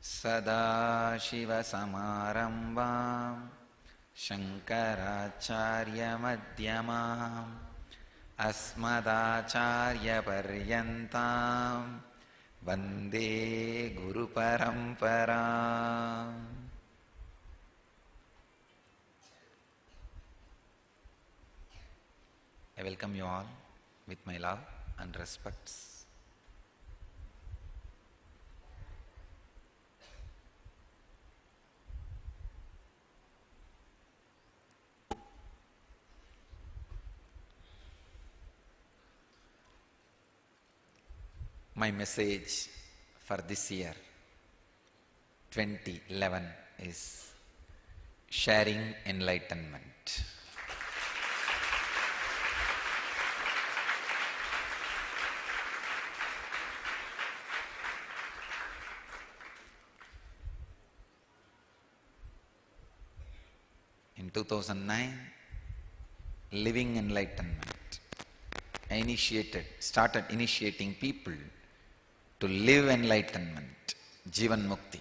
सदाशिवसमारम्भां शङ्कराचार्यमध्यमाम् अस्मदाचार्यपर्यन्तां वन्दे गुरुपरम्पराम्. I welcome you all with my love and respects. My message for this year 2011 is sharing enlightenment. In 2009, living enlightenment. I started initiating people to live enlightenment, Jivan Mukti.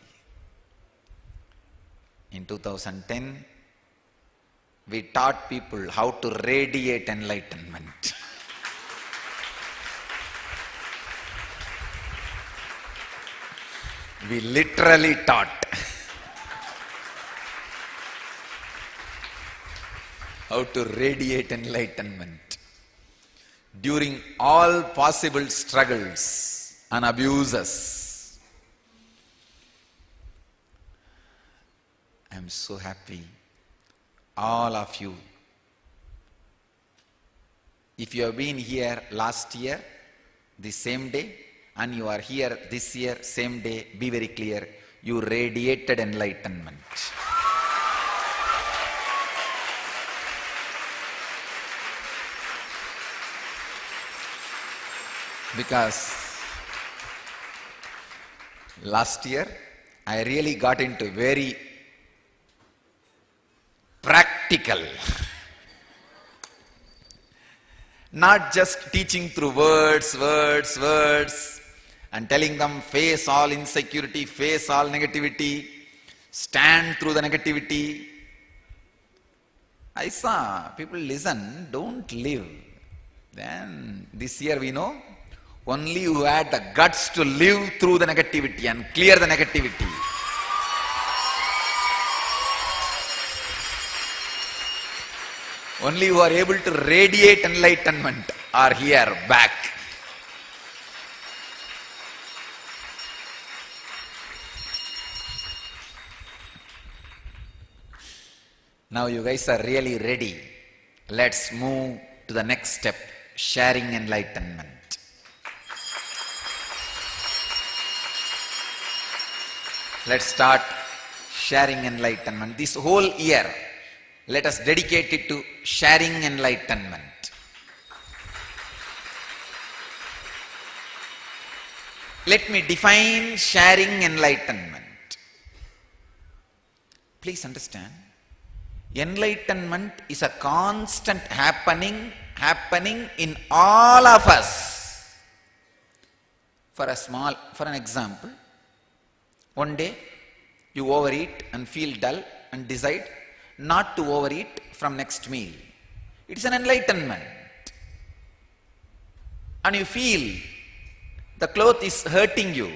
In 2010, we taught people how to radiate enlightenment. We literally taught. How to radiate enlightenment during all possible struggles and abuses. I am so happy, all of you. If you have been here last year, the same day, and you are here this year, same day, be very clear, you radiated enlightenment. Because last year I really got into very practical, not just teaching through words and telling them face all insecurity, face all negativity, stand through the negativity. I saw people listen, don't live. Then this year we know only who had the guts to live through the negativity and clear the negativity. Only who are able to radiate enlightenment are here back. Now you guys are really ready. Let's move to the next step, sharing enlightenment. Let's start sharing enlightenment. This whole year, let us dedicate it to sharing enlightenment. Let me define sharing enlightenment. Please understand, enlightenment is a constant happening in all of us. For an example, one day you overeat and feel dull and decide not to overeat from next meal. It is an enlightenment. And you feel the cloth is hurting you.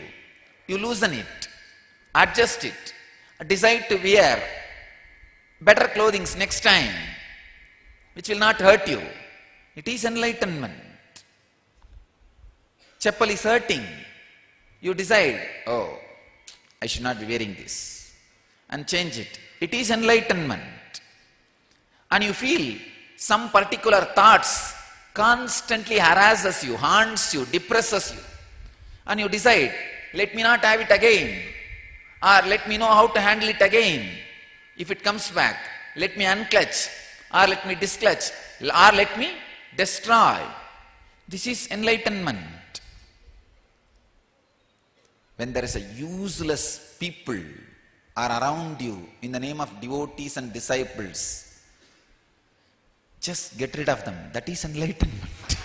You loosen it, adjust it, decide to wear better clothing next time, which will not hurt you. It is enlightenment. Chappal is hurting. You decide, oh, I should not be wearing this, and change it. It is enlightenment. And you feel some particular thoughts constantly harasses you, haunts you, depresses you, and you decide, let me not have it again, or let me know how to handle it again. If it comes back, let me unclutch, or let me disclutch, or let me destroy. This is enlightenment. When there is a useless people are around you in the name of devotees and disciples, just get rid of them. That is enlightenment.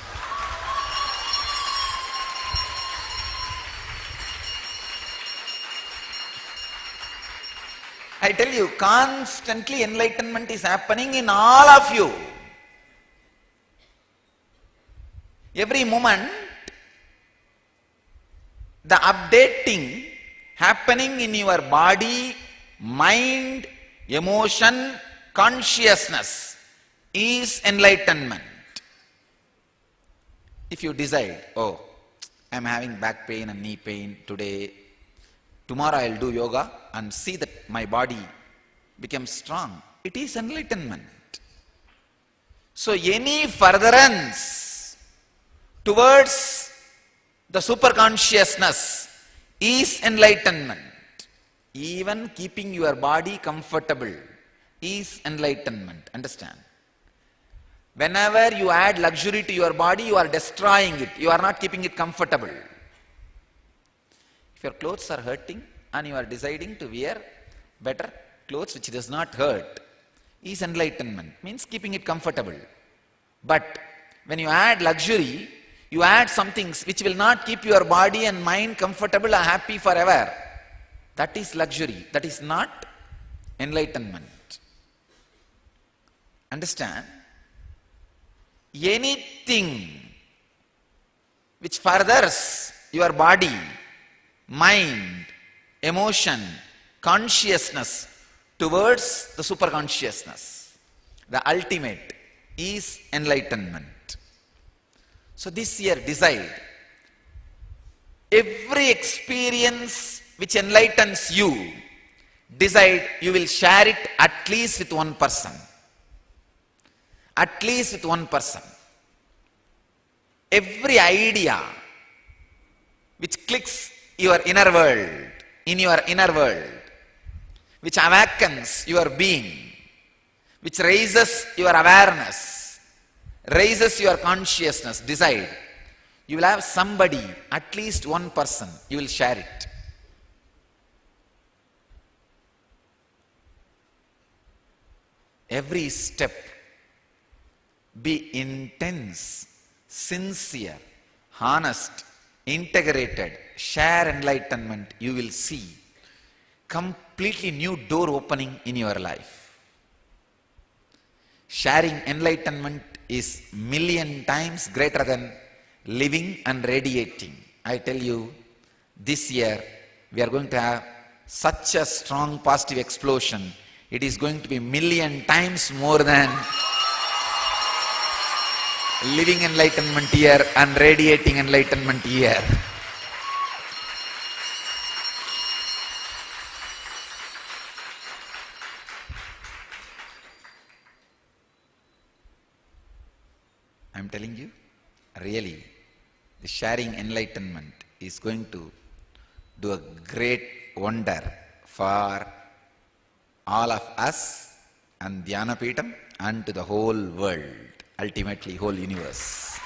I tell you, constantly enlightenment is happening in all of you. Every moment, the updating happening in your body, mind, emotion, consciousness is enlightenment. If you decide, oh, I am having back pain and knee pain today, tomorrow I will do yoga and see that my body becomes strong, it is enlightenment. So any furtherance towards the superconsciousness is enlightenment. Even keeping your body comfortable is enlightenment. Understand? Whenever you add luxury to your body, you are destroying it. You are not keeping it comfortable. If your clothes are hurting and you are deciding to wear better clothes which does not hurt, is enlightenment. Means keeping it comfortable. But when you add luxury, you add some things which will not keep your body and mind comfortable or happy forever. That is luxury. That is not enlightenment. Understand? Anything which furthers your body, mind, emotion, consciousness towards the superconsciousness, the ultimate, is enlightenment. So this year decide, every experience which enlightens you, decide you will share it at least with one person. At least with one person. Every idea which clicks your inner world, in your inner world, which awakens your being, which raises your awareness, raises your consciousness, decide. You will have somebody, at least one person, you will share it. Every step, be intense, sincere, honest, integrated, share enlightenment, you will see completely new door opening in your life. Sharing enlightenment is million times greater than living and radiating. I tell you, this year we are going to have such a strong positive explosion. It is going to be million times more than living enlightenment year and radiating enlightenment year. I am telling you, really, the sharing enlightenment is going to do a great wonder for all of us and Dhyanapeetham and to the whole world, ultimately whole universe.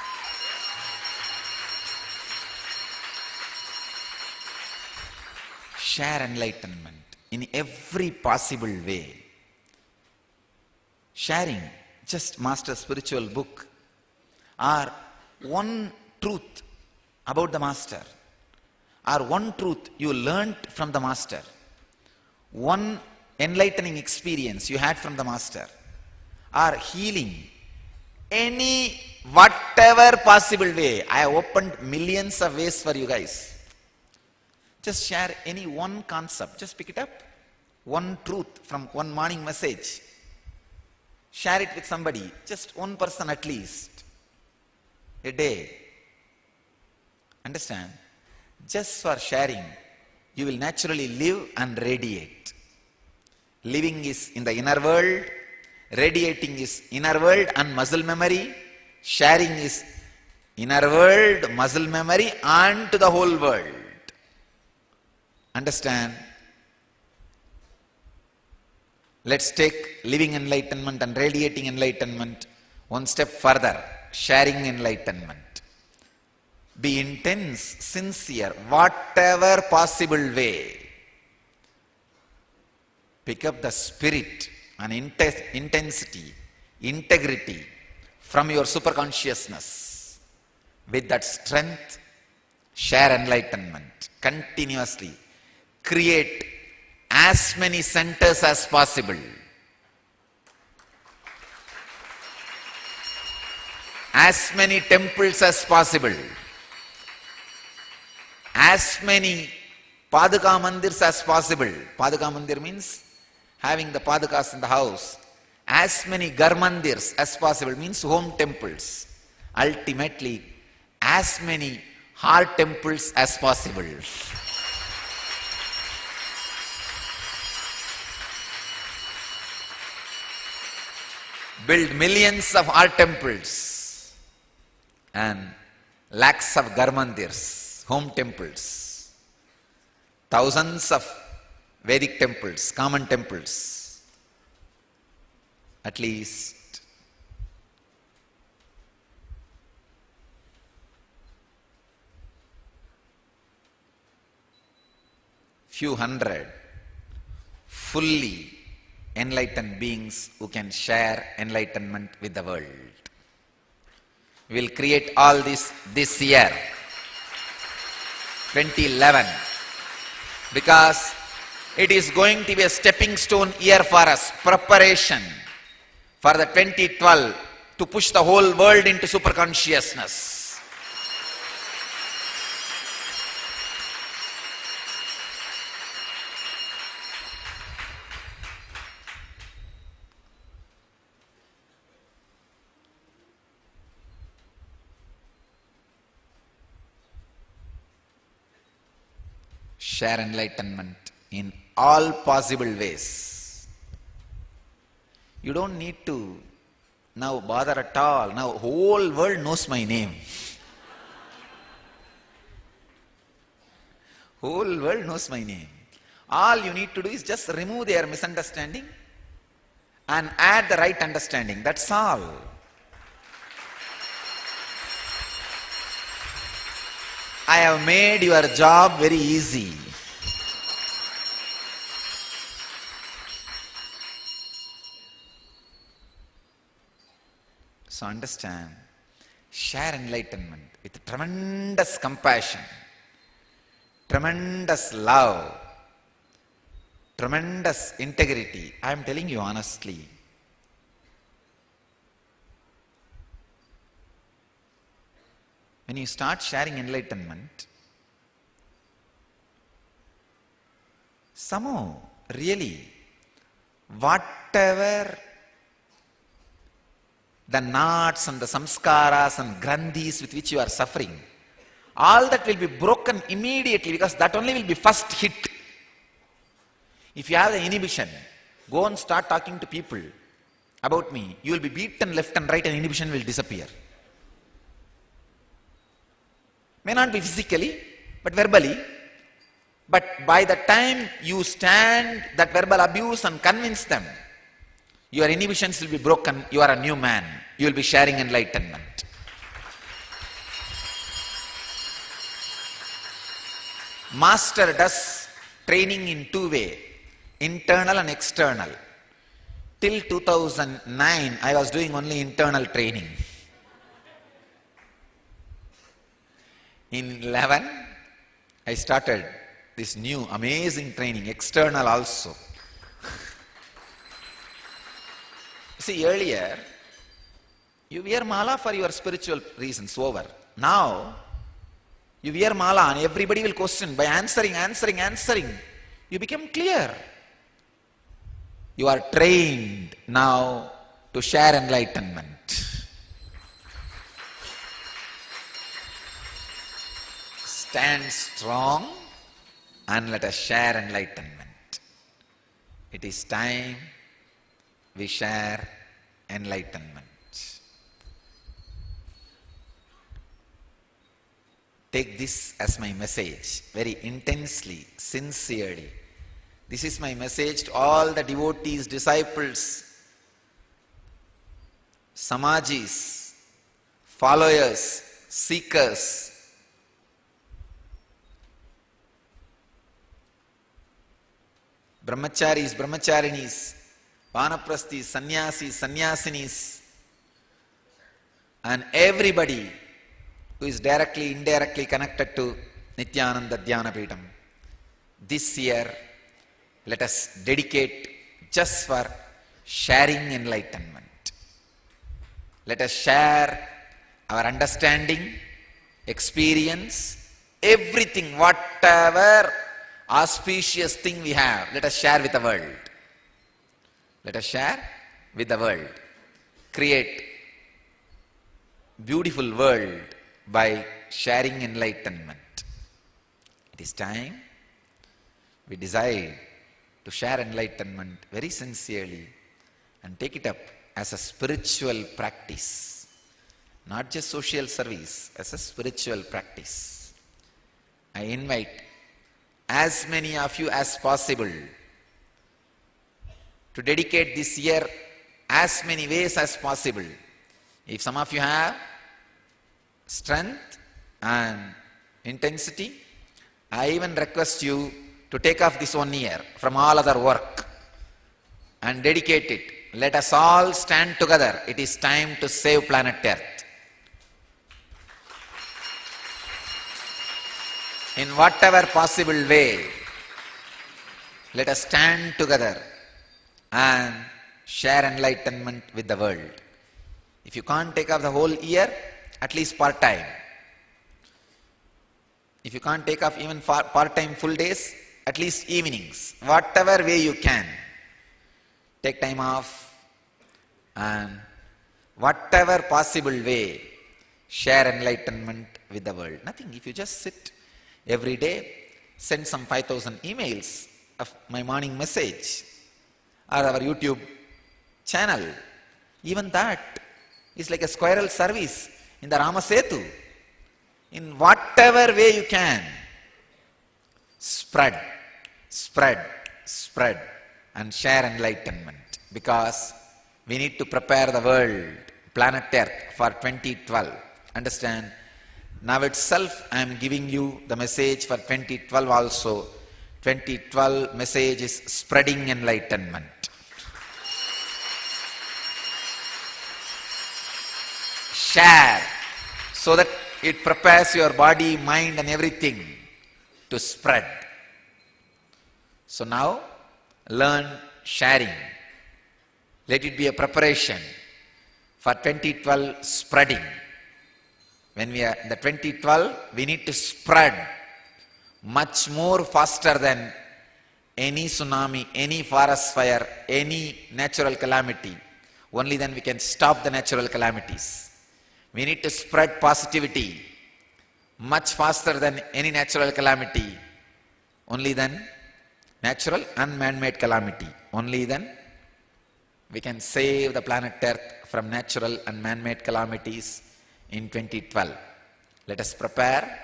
Share enlightenment in every possible way. Sharing just Master's spiritual book or one truth about the Master, or one truth you learnt from the Master, one enlightening experience you had from the Master, or healing, any whatever possible way. I have opened millions of ways for you guys. Just share any one concept, just pick it up, one truth from one morning message. Share it with somebody, just one person at least, a day. Understand? Just for sharing, you will naturally live and radiate. Living is in the inner world, radiating is inner world and muscle memory, sharing is inner world, muscle memory and to the whole world. Understand? Let's take living enlightenment and radiating enlightenment one step further. Sharing enlightenment. Be intense, sincere, whatever possible way. Pick up the spirit and intensity, integrity from your superconsciousness. With that strength, share enlightenment continuously. Create as many centers as possible. As many temples as possible. As many Paduka Mandirs as possible. Paduka Mandir means having the Padukas in the house. As many Garmandirs as possible means home temples. Ultimately, as many heart temples as possible. Build millions of heart temples and lakhs of Garmandirs, home temples. Thousands of Vedic temples, common temples. At least few hundred fully enlightened beings who can share enlightenment with the world. We will create all this year, 2011, because it is going to be a stepping stone year for us, preparation for the 2012 to push the whole world into super consciousness. Share enlightenment in all possible ways. You don't need to now bother at all. Now whole world knows my name. Whole world knows my name. All you need to do is just remove their misunderstanding and add the right understanding. That's all. I have made your job very easy. So understand, share enlightenment with tremendous compassion, tremendous love, tremendous integrity. I am telling you honestly. When you start sharing enlightenment, somehow, really, whatever the knots and the samskaras and grandhis with which you are suffering, all that will be broken immediately, because that only will be first hit. If you have the inhibition, go and start talking to people about me. You will be beaten left and right and inhibition will disappear. May not be physically, but verbally. But by the time you stand that verbal abuse and convince them, your inhibitions will be broken. You are a new man. You will be sharing enlightenment. Master does training in two ways, internal and external. Till 2009, I was doing only internal training. In 11, I started this new amazing training, external also. See, earlier, you wear mala for your spiritual reasons, over. Now, you wear mala and everybody will question. By answering, you become clear. You are trained now to share enlightenment. Stand strong and let us share enlightenment. It is time we share enlightenment. Take this as my message very intensely, sincerely. This is my message to all the devotees, disciples, samajis, followers, seekers. Brahmacharis, brahmacharinis, vanaprasthis, sannyasis, sannyasinis, and everybody who is directly, indirectly connected to Nityananda Dhyana Peetham. This year, let us dedicate just for sharing enlightenment. Let us share our understanding, experience, everything, whatever auspicious thing we have, let us share with the world. Let us share with the world. Create beautiful world by sharing enlightenment. It is time we decide to share enlightenment very sincerely and take it up as a spiritual practice, not just social service, as a spiritual practice. I invite as many of you as possible to dedicate this year as many ways as possible. If some of you have strength and intensity, I even request you to take off this 1 year from all other work and dedicate it. Let us all stand together. It is time to save planet Earth. In whatever possible way, let us stand together and share enlightenment with the world. If you can't take off the whole year, at least part-time. If you can't take off even part-time full days, at least evenings. Whatever way you can, take time off and whatever possible way, share enlightenment with the world. Nothing. If you just sit every day, send some 5,000 emails of my morning message or our YouTube channel. Even that is like a squirrel service in the Ramasetu. In whatever way you can, spread and share enlightenment, because we need to prepare the world, planet Earth, for 2012. Understand? Now itself I am giving you the message for 2012 also. 2012 message is spreading enlightenment. Share, so that it prepares your body, mind and everything to spread. So now, learn sharing. Let it be a preparation for 2012 spreading. When we are in the 2012, we need to spread much more faster than any tsunami, any forest fire, any natural calamity. Only then we can stop the natural calamities. We need to spread positivity much faster than any natural calamity. Only then, natural and man-made calamity. Only then we can save the planet Earth from natural and man-made calamities in 2012. Let us prepare,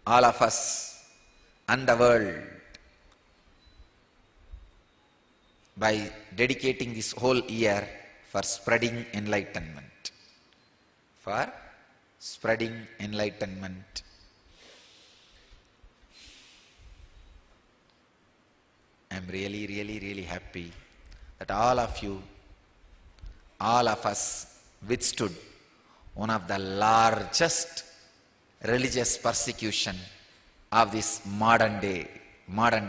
all of us and the world, by dedicating this whole year for spreading enlightenment. For spreading enlightenment. I am really happy that all of you, all of us withstood one of the largest religious persecution of this modern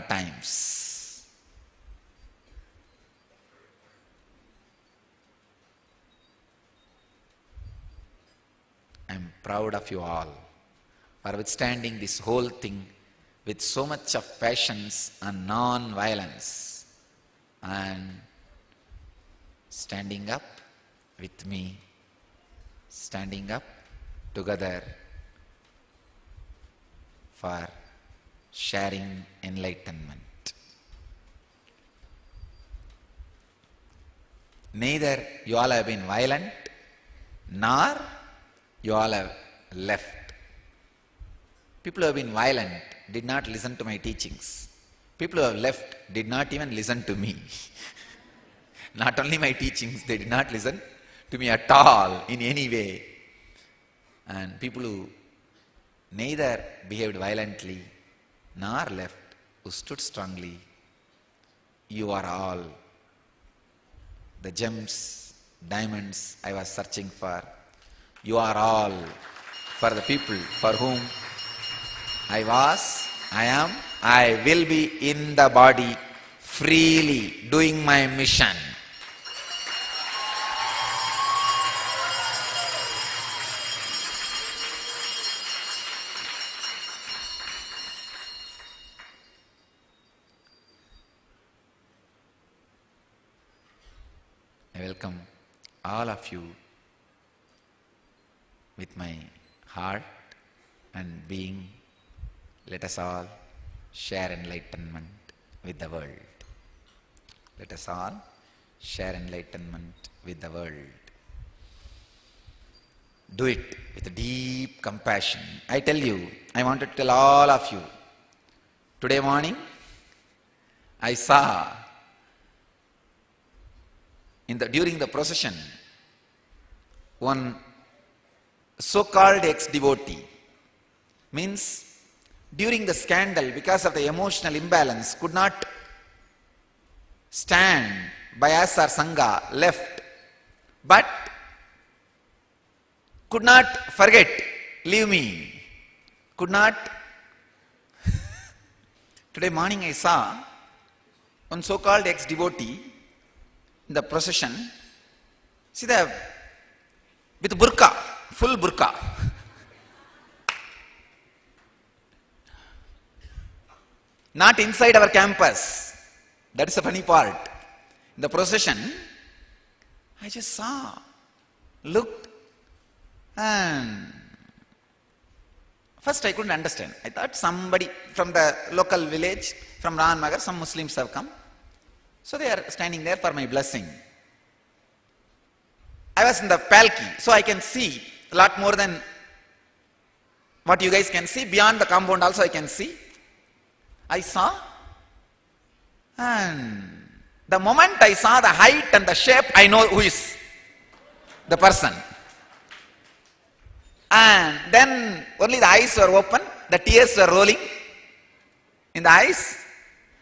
times. I am proud of you all for withstanding this whole thing with so much of patience and non-violence, and standing up with me, standing up together for sharing enlightenment. Neither you all have been violent, nor you all have left. People who have been violent did not listen to my teachings. People who have left did not even listen to me. Not only my teachings, they did not listen to me at all in any way. And people who neither behaved violently nor left, who stood strongly, you are all the gems, diamonds I was searching for. You are all for the people for whom I was, I am, I will be in the body freely doing my mission. I welcome all of you with my heart and being. Let us all share enlightenment with the world. Let us all share enlightenment with the world. Do it with deep compassion. I tell you, I want to tell all of you, today morning I saw during the procession one so-called ex-devotee, means during the scandal, because of the emotional imbalance, could not stand by us or Sangha, left, but could not forget, leave me, could not. Today morning I saw one so-called ex-devotee in the procession, see with burqa, full burqa. Not inside our campus. That is the funny part. In the procession, I just saw, looked, and first I couldn't understand. I thought somebody from the local village, from Rahannagar, some Muslims have come. So they are standing there for my blessing. I was in the palki, so I can see a lot more than what you guys can see. Beyond the compound also I can see. I saw, and the moment I saw the height and the shape, I know who is the person. And then only the eyes were open, the tears were rolling in the eyes.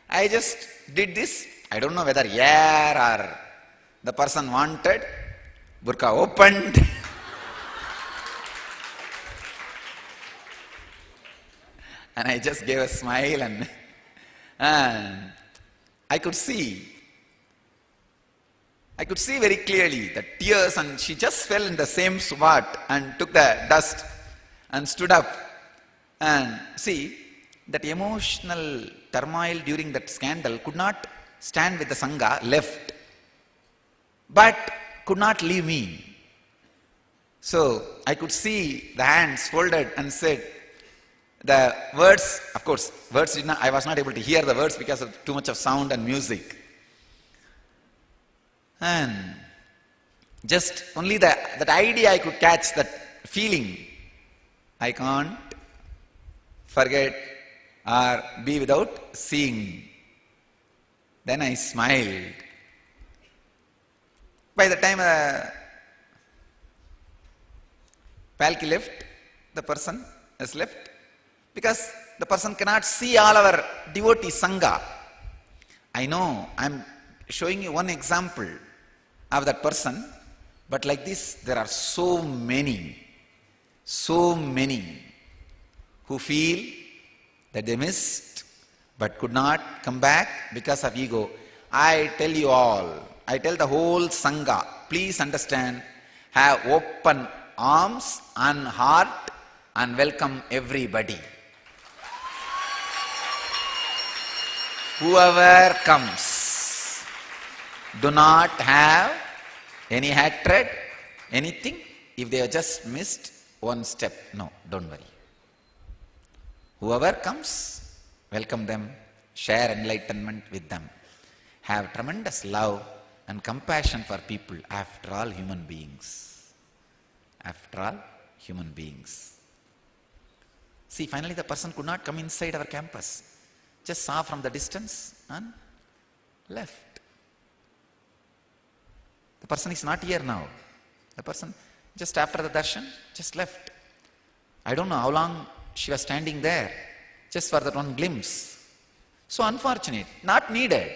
I just did this. I don't know whether or the person wanted. Burqa opened. And I just gave a smile, and I could see very clearly the tears, and she just fell in the same spot and took the dust and stood up. And see, that emotional turmoil during that scandal, could not stand with the Sangha, left, but could not leave me. So I could see the hands folded and said, the words, of course, I was not able to hear the words because of too much of sound and music. And just only that idea I could catch, that feeling. I can't forget or be without seeing. Then I smiled. By the time palki left, the person has left. Because the person cannot see all our devotee Sangha. I know, I am showing you one example of that person, but like this, there are so many who feel that they missed, but could not come back because of ego. I tell you all, I tell the whole Sangha, please understand, have open arms and heart and welcome everybody. Whoever comes, do not have any hatred, anything. If they have just missed one step, no, don't worry. Whoever comes, welcome them, share enlightenment with them. Have tremendous love and compassion for people. After all, human beings. After all, human beings. See, finally the person could not come inside our campus. Just saw from the distance and left. The person is not here now. The person, just after the darshan, just left. I don't know how long she was standing there, just for that one glimpse. So unfortunate, not needed.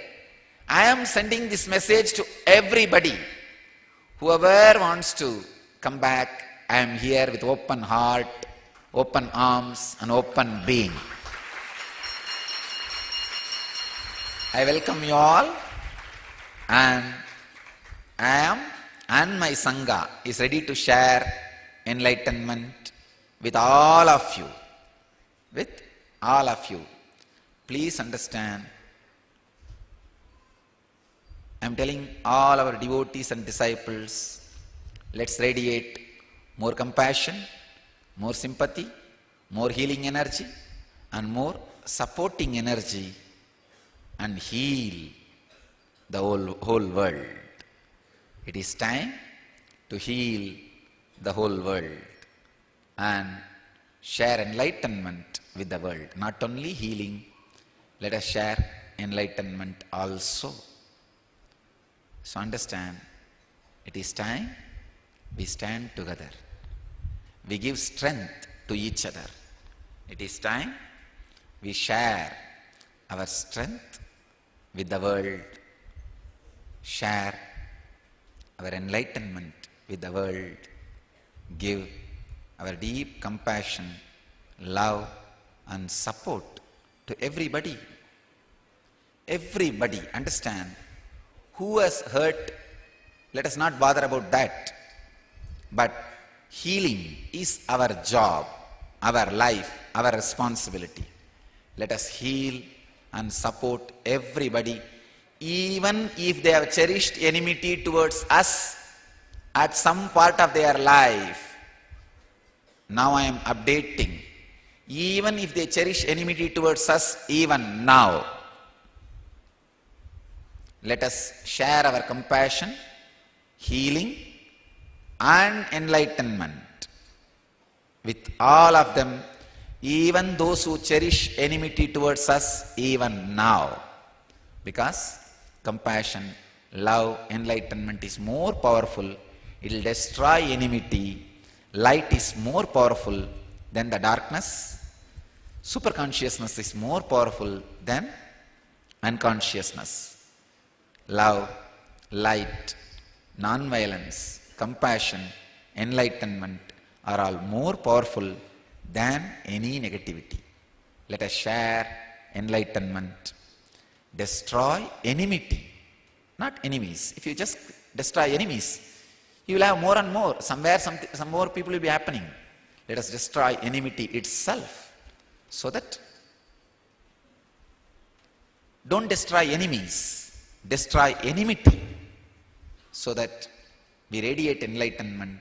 I am sending this message to everybody. Whoever wants to come back, I am here with open heart, open arms, and open being. I welcome you all, and I am and my Sangha is ready to share enlightenment with all of you. With all of you. Please understand, I am telling all our devotees and disciples, let's radiate more compassion, more sympathy, more healing energy, and more supporting energy, and heal the whole world. It is time to heal the whole world and share enlightenment with the world. Not only healing, let us share enlightenment also. So understand, it is time we stand together. We give strength to each other. It is time we share our strength with the world, share our enlightenment with the world, give our deep compassion, love and support to everybody. Everybody, understand, who has hurt, let us not bother about that. But healing is our job, our life, our responsibility. Let us heal and support everybody, even if they have cherished enmity towards us at some part of their life. Now I am updating. Even if they cherish enmity towards us even now, let us share our compassion, healing and enlightenment with all of them, even those who cherish enmity towards us even now. Because compassion, love, enlightenment is more powerful. It will destroy enmity. Light is more powerful than the darkness. Superconsciousness is more powerful than unconsciousness. Love, light, non-violence, compassion, enlightenment are all more powerful than any negativity. Let us share enlightenment. Destroy enmity, not enemies. If you just destroy enemies, you will have more and more. Somewhere some more people will be happening. Let us destroy enmity itself, so that don't destroy enemies. Destroy enmity, so that we radiate enlightenment,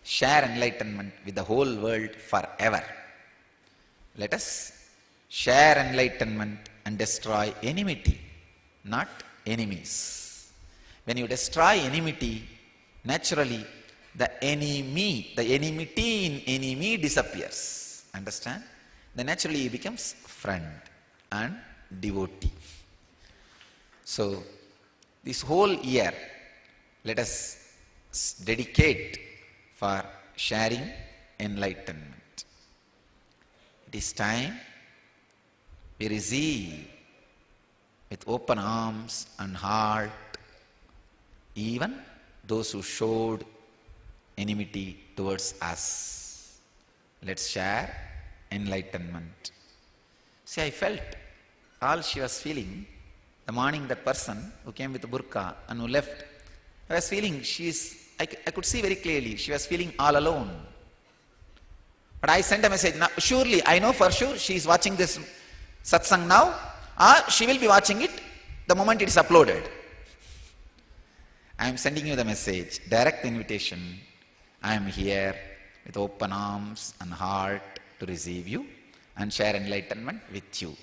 share enlightenment with the whole world forever. Let us share enlightenment and destroy enmity, not enemies. When you destroy enmity, naturally the enmity in enemy disappears. Understand? Then naturally he becomes friend and devotee. So this whole year, let us dedicate for sharing enlightenment. It is time we receive with open arms and heart even those who showed enmity towards us. Let's share enlightenment. See, I felt all she was feeling. The morning, that person who came with the burqa and who left, I was feeling I could see very clearly, she was feeling all alone. But I sent a message, now, surely, I know for sure she is watching this satsang now, or she will be watching it the moment it is uploaded. I am sending you the message, direct invitation. I am here with open arms and heart to receive you and share enlightenment with you.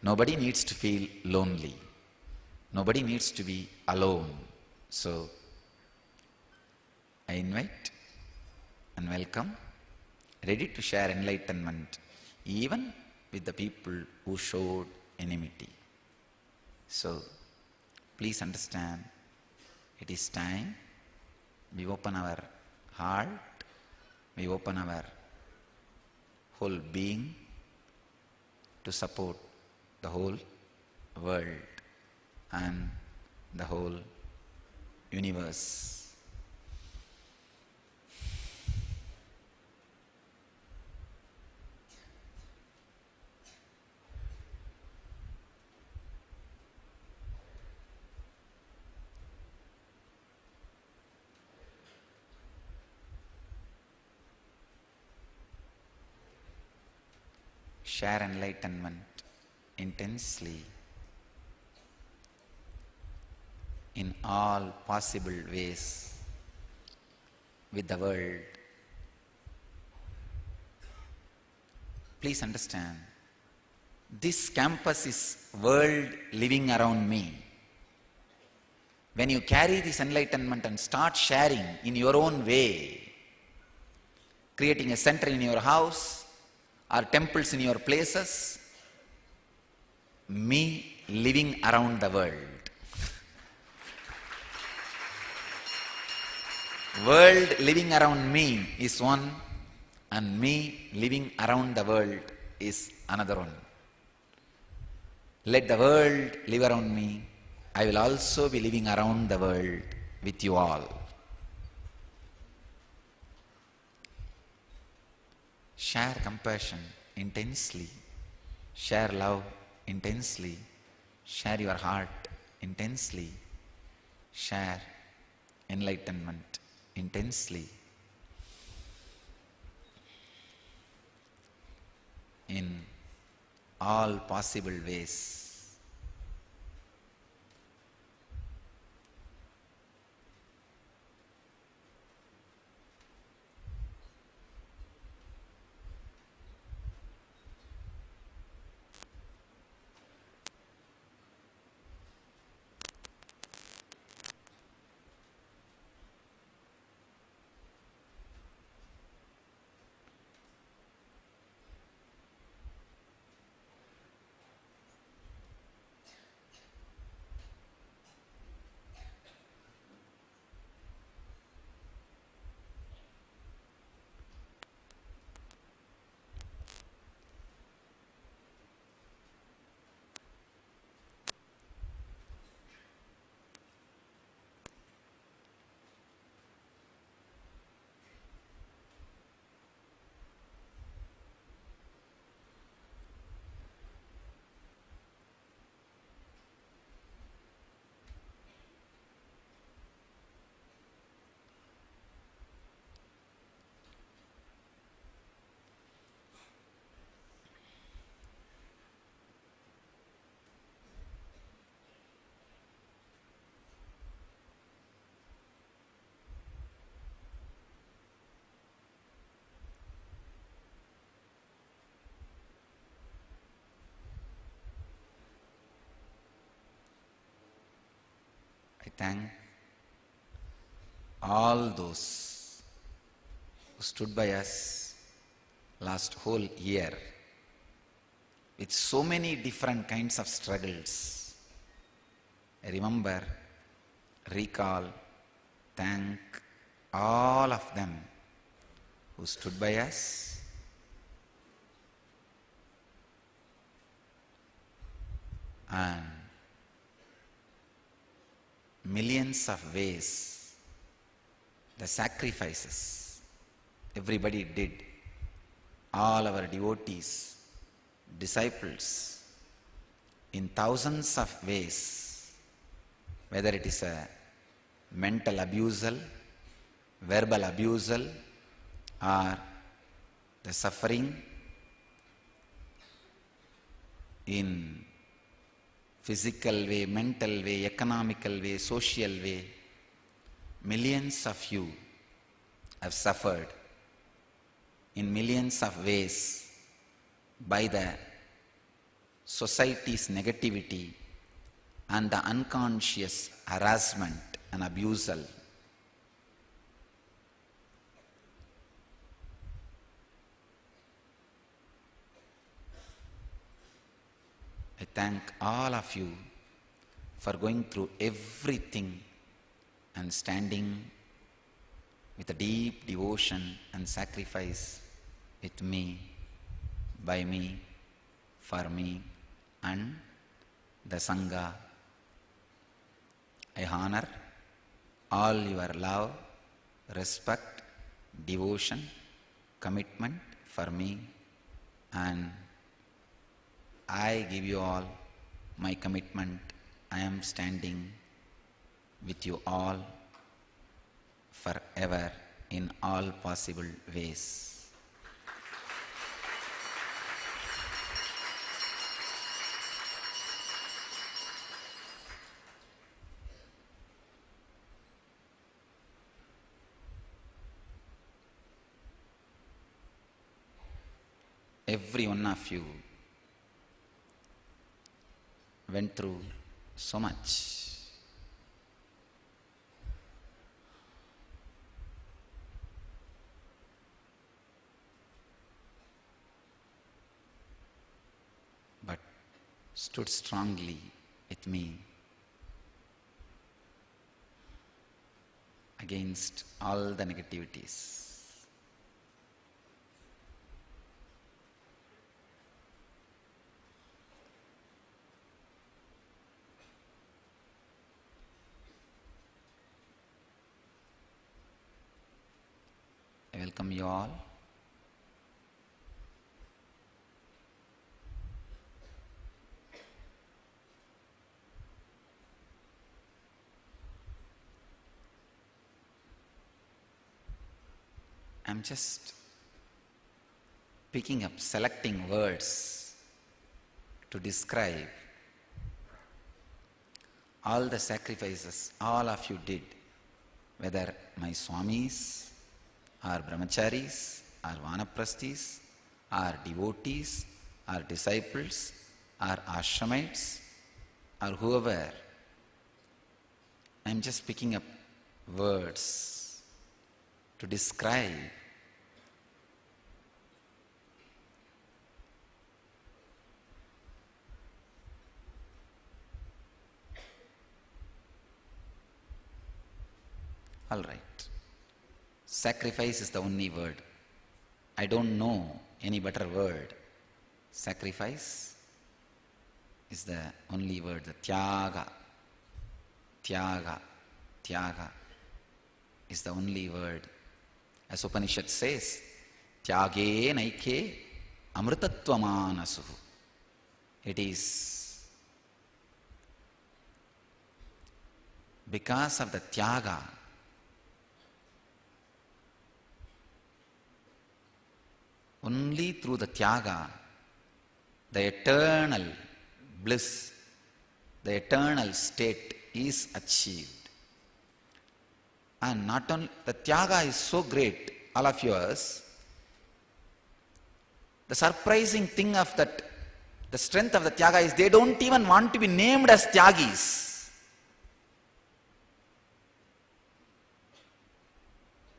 Nobody needs to feel lonely. Nobody needs to be alone. So, I invite and welcome, ready to share enlightenment even with the people who showed enmity. So, please understand, it is time we open our heart, we open our whole being to support the whole world and the whole universe. share enlightenment intensely in all possible ways with the world. Please understand, this campus is world living around me. When you carry this enlightenment and start sharing in your own way, creating a center in your house or temples in your places, me living around the world. World living around me is one, and me living around the world is another one. Let the world live around me. I will also be living around the world with you all. Share compassion intensely. Share love intensely. Share your heart intensely. Share enlightenment intensely. In all possible ways. I thank all those who stood by us last whole year with so many different kinds of struggles. I remember, recall, thank all of them who stood by us and millions of ways, the sacrifices everybody did, all our devotees, disciples, in thousands of ways, whether it is a mental abusal, verbal abusal, or the suffering in physical way, mental way, economical way, social way. Millions of you have suffered in millions of ways by the society's negativity and the unconscious harassment and abusal. I thank all of you for going through everything and standing with a deep devotion and sacrifice with me, by me, for me, and the Sangha. I honor all your love, respect, devotion, commitment for me, and I give you all my commitment. I am standing with you all forever in all possible ways. every one of you went through so much. But stood strongly with me against all the negativities. I welcome you all. I'm just picking up, selecting words to describe all the sacrifices all of you did, whether my Swamis, or brahmacharis, or vanaprasthis, or devotees, or disciples, or ashramites, or whoever. I'm just picking up words to describe all right. Sacrifice is the only word. I don't know any better word. Sacrifice is the only word. The tyaga is the only word. As Upanishad says, tyage naike amritatvamanasu. It is because of the tyaga, only through the tyaga, the eternal bliss, the eternal state is achieved. And not only, the tyaga is so great, all of yours. The surprising thing of that, the strength of the tyaga is they don't even want to be named as tyagis.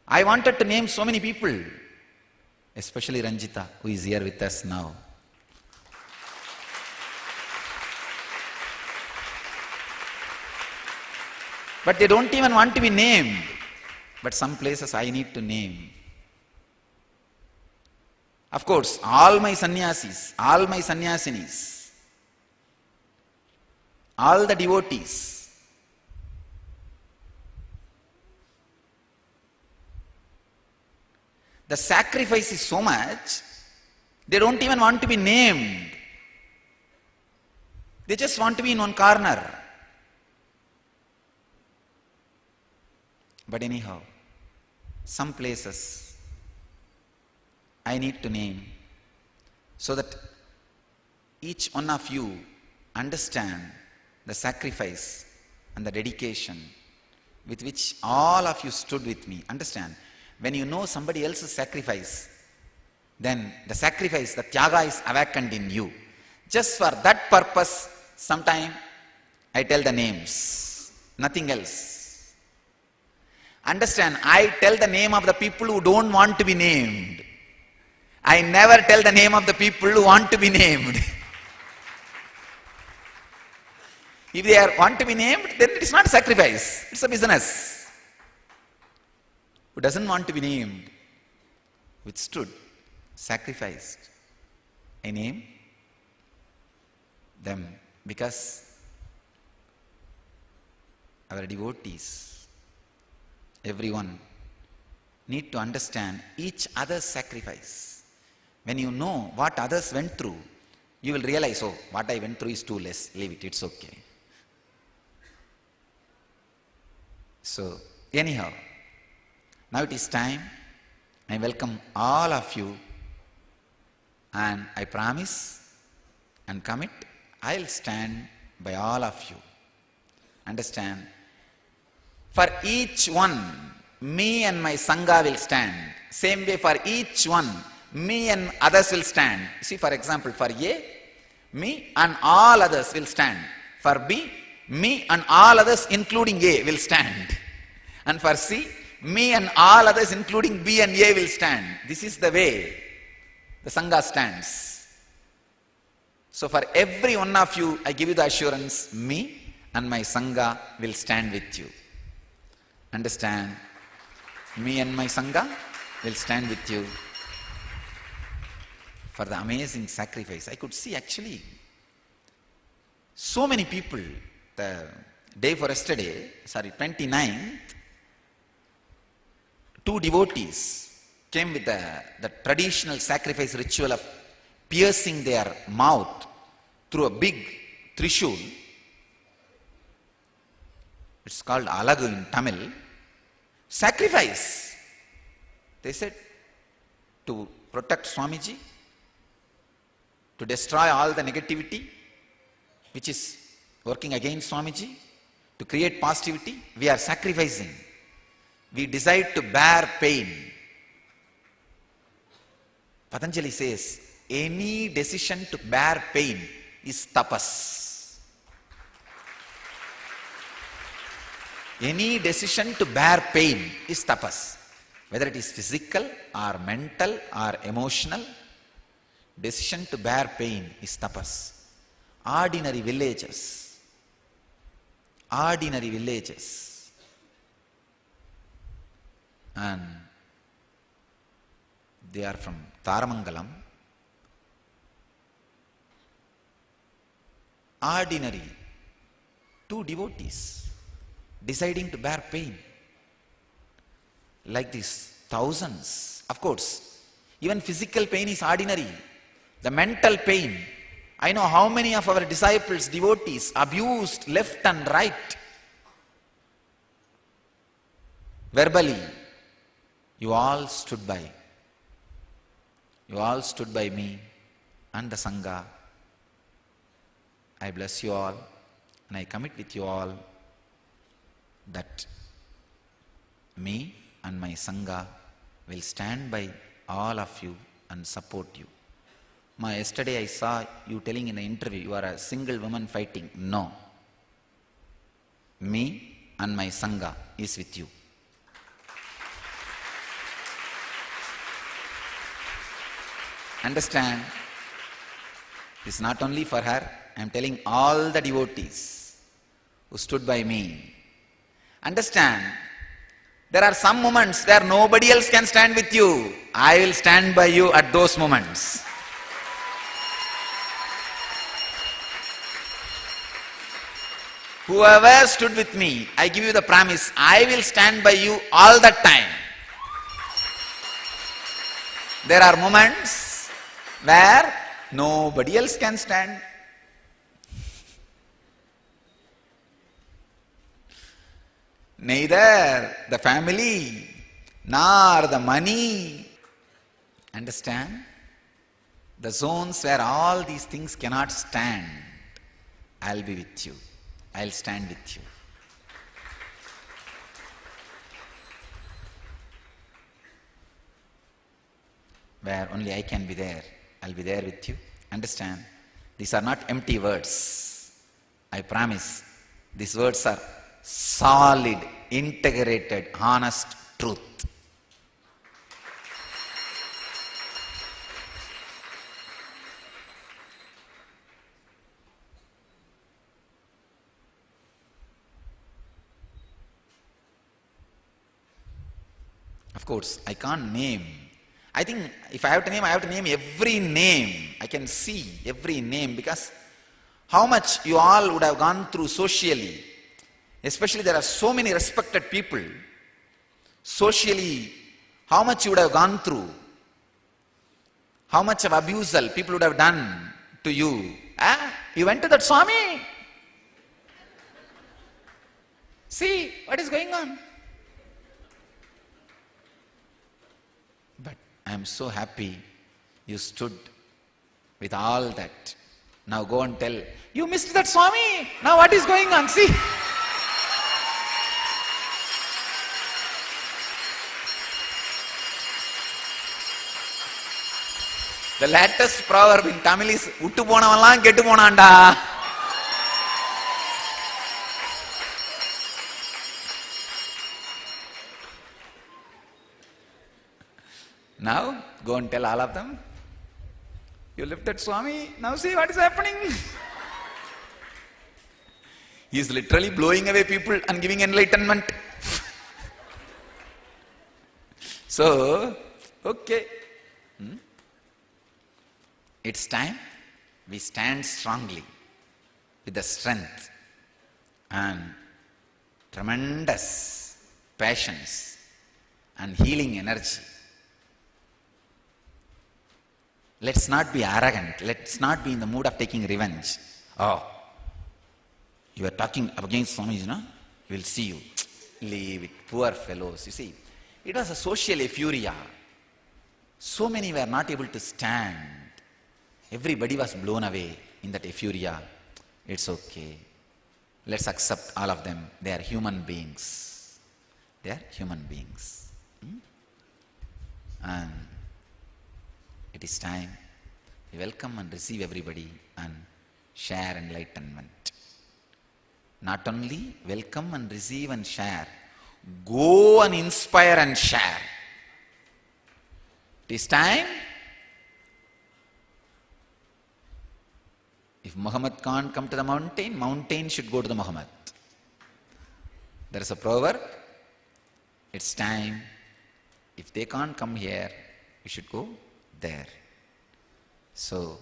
I wanted to name so many people, especially Ranjita, who is here with us now. But they don't even want to be named. But some places I need to name. Of course, all my sannyasis, all my sannyasinis, all the devotees, the sacrifice is so much, they don't even want to be named. They just want to be in one corner. But anyhow, some places I need to name so that each one of you understand the sacrifice and the dedication with which all of you stood with me. Understand, when you know somebody else's sacrifice, then the sacrifice, the tyaga is awakened in you. Just for that purpose, sometime I tell the names, nothing else. Understand, I tell the name of the people who don't want to be named. I never tell the name of the people who want to be named. If they want to be named, then it is not sacrifice, it's a business. Who doesn't want to be named, withstood, sacrificed, I name them because our devotees, everyone, need to understand each other's sacrifice. When you know what others went through, you will realize, oh, what I went through is too less, leave it, it's okay. So, anyhow, now it is time. I welcome all of you, and I promise and commit, I'll stand by all of you. Understand? For each one, me and my Sangha will stand. Same way for each one, me and others will stand. See, for example, for A, me and all others will stand. For B, me and all others including A will stand. And for C, me and all others including B and A will stand. This is the way the Sangha stands. So for every one of you, I give you the assurance, me and my Sangha will stand with you. Understand? Me and my Sangha will stand with you for the amazing sacrifice. I could see actually so many people, the day for yesterday, 29th, two devotees came with the traditional sacrifice ritual of piercing their mouth through a big trishul. It's called alagu in Tamil. Sacrifice. They said to protect Swamiji, to destroy all the negativity which is working against Swamiji, to create positivity, we are sacrificing. We decide to bear pain. Patanjali says, any decision to bear pain is tapas. Any decision to bear pain is tapas. Whether it is physical or mental or emotional, decision to bear pain is tapas. Ordinary villages, and they are from Taramangalam. Ordinary, two devotees deciding to bear pain. Like these thousands. Of course, even physical pain is ordinary. The mental pain, I know how many of our disciples, devotees, abused left and right. Verbally, you all stood by. You all stood by me and the Sangha. I bless you all and I commit with you all that me and my Sangha will stand by all of you and support you. Yesterday I saw you telling in an interview, you are a single woman fighting. No. Me and my Sangha is with you. Understand? It's not only for her. I am telling all the devotees who stood by me. Understand? There are some moments where nobody else can stand with you. I will stand by you at those moments. Whoever stood with me, I give you the promise, I will stand by you all the time. There are moments where nobody else can stand. Neither the family nor the money. Understand? The zones where all these things cannot stand, I'll be with you. I'll stand with you. Where only I can be there, I'll be there with you. Understand? These are not empty words. I promise. These words are solid, integrated, honest truth. Of course, I can't name. I think if I have to name, I have to name every name. I can see every name because how much you all would have gone through socially. Especially there are so many respected people. Socially, how much you would have gone through. How much of abusal people would have done to you. You went to that Swami. See what is going on. But I am so happy you stood with all that. Now go and tell, you missed that Swami. Now what is going on? See. The latest proverb in Tamil is uttu ponavanlam kettu ponanda. Now go and tell all of them, you lifted Swami, now see what is happening. He is literally blowing away people and giving enlightenment. So, okay. It's time we stand strongly with the strength and tremendous passions and healing energy. Let's not be arrogant. Let's not be in the mood of taking revenge. Oh, you are talking against Swamiji, no? We will see you. Leave it. Poor fellows. You see, it was a social euphoria. So many were not able to stand. Everybody was blown away in that euphoria. It's okay. Let's accept all of them. They are human beings. They are human beings. And it is time we welcome and receive everybody and share enlightenment. Not only welcome and receive and share, go and inspire and share. It is time. If Muhammad can't come to the mountain, mountain should go to the Muhammad. There is a proverb. It's time. If they can't come here, we should go there. So,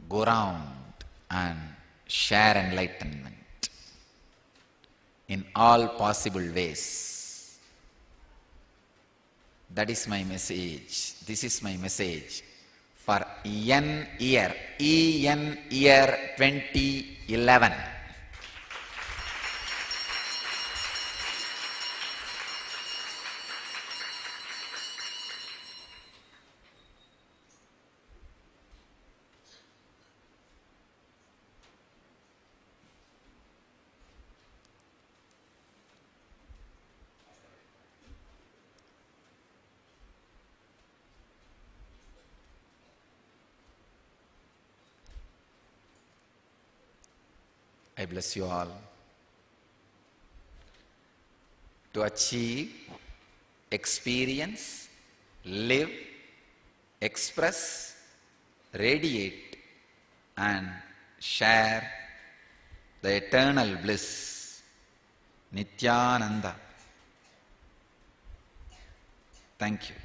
go round and share enlightenment in all possible ways. That is my message. This is my message for N year, EN year 2011. I bless you all to achieve, experience, live, express, radiate and share the eternal bliss, Nityananda. Thank you.